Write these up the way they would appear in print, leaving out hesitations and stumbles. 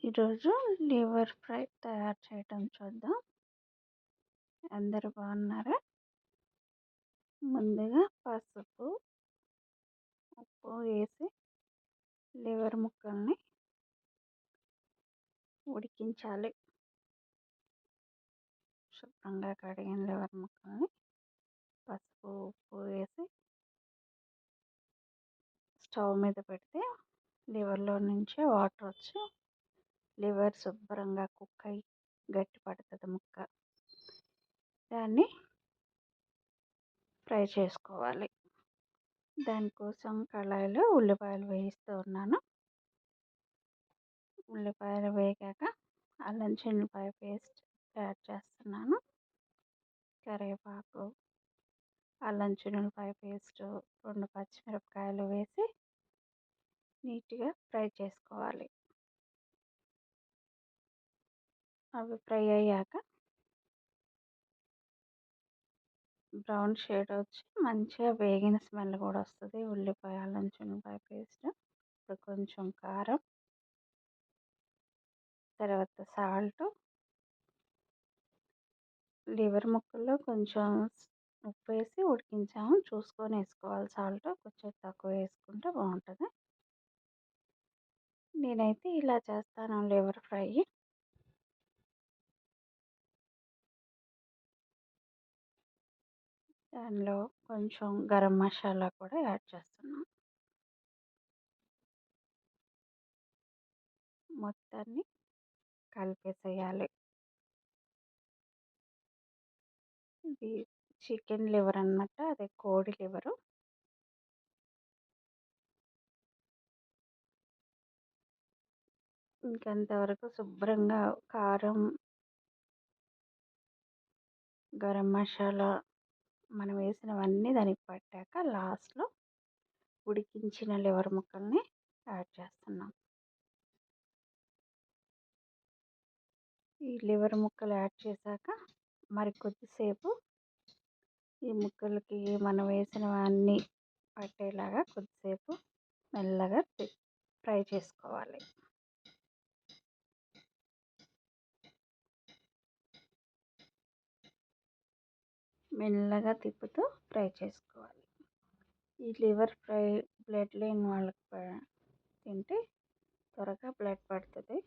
ఈరోజు liver fry తయారు చేయటం చూద్దాం. అందరూ బాగున్నారా? ముందుగా పసుపు, ఉప్పు వేసి లివర్ ముక్కల్ని ఉడికించాలి. శుభ్రంగా కడిగిన లివర్ ముక్కల్ని పసుపు, ఉప్పు వేసి స్టవ్ మీద పెడితే లివర్లో నుంచి వాటర్ వచ్చి లివర్ శుభ్రంగా కుక్ అయ్యి గట్టి పడుతుంది ముక్క. దాన్ని ఫ్రై చేసుకోవాలి. దానికోసం కళాయిలో ఉల్లిపాయలు వేయిస్తూ ఉన్నాను. ఉల్లిపాయలు వేగాక అల్లం చిన్నుపాయ పేస్ట్ యాడ్ చేస్తున్నాను. కరివేపాకు, అల్లం చిన్నుపాయ పేస్ట్, 2 పచ్చిమిరపకాయలు వేసి నీట్గా ఫ్రై చేసుకోవాలి. అవి ఫ్రై అయ్యాక బ్రౌన్ షేడ్ వచ్చి మంచిగా వేగిన స్మెల్ కూడా వస్తుంది. ఉల్లిపాయ, అల్లం చిన్నుపాయ పేస్ట్. ఇప్పుడు కొంచెం కారం, తర్వాత సాల్ట్, లివర్ ముక్కల్లో కొంచెం ఉప్పు వేసి ఉడికించాము. చూసుకొని వేసుకోవాలి. సాల్ట్ కొంచెం తక్కువ వేసుకుంటే బాగుంటుంది. నేనైతే ఇలా చేస్తాను లివర్ ఫ్రై. దానిలో కొంచెం గరం మసాలా కూడా యాడ్ చేస్తున్నాను. మొత్తాన్ని కలిపేసేయాలి. ఇది చికెన్ లివర్ అన్నమాట, అదే కోడి లివరు. ఇంకంతవరకు శుభ్రంగా కారం, గరం మసాలా మనం వేసినవన్నీ దానికి పట్టాక లాస్ట్లో ఉడికించిన లివర్ ముక్కల్ని యాడ్ చేస్తున్నాం. ఈ లివర్ ముక్కలు యాడ్ చేశాక మరి కొద్దిసేపు ఈ ముక్కలకి మనం వేసినవన్నీ పట్టేలాగా కొద్దిసేపు మెల్లగా ఫ్రై చేసుకోవాలి. మెల్లగా తిప్పుతూ ఫ్రై చేసుకోవాలి. ఈ లివర్ ఫ్రై బ్లడ్ లేని వాళ్ళకి తింటే త్వరగా బ్లడ్ పడుతుంది.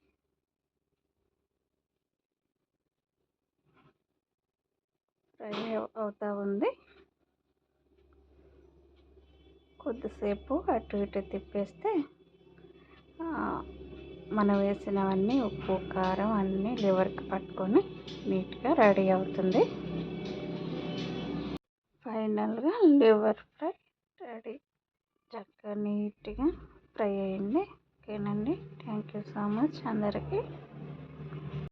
ఫ్రై అవుతూ ఉంది. కొద్దిసేపు అటు ఇటు తిప్పేస్తే మనం వేసినవన్నీ ఉప్పు, కారం అన్నీ లివర్కి పట్టుకొని నీట్గా రెడీ అవుతుంది. ఫైనల్గా లివర్ ఫ్రై రెడీ. చక్కగా నీట్గా ఫ్రై అయింది. ఓకేనండి. థ్యాంక్ యూ సో మచ్ అందరికీ.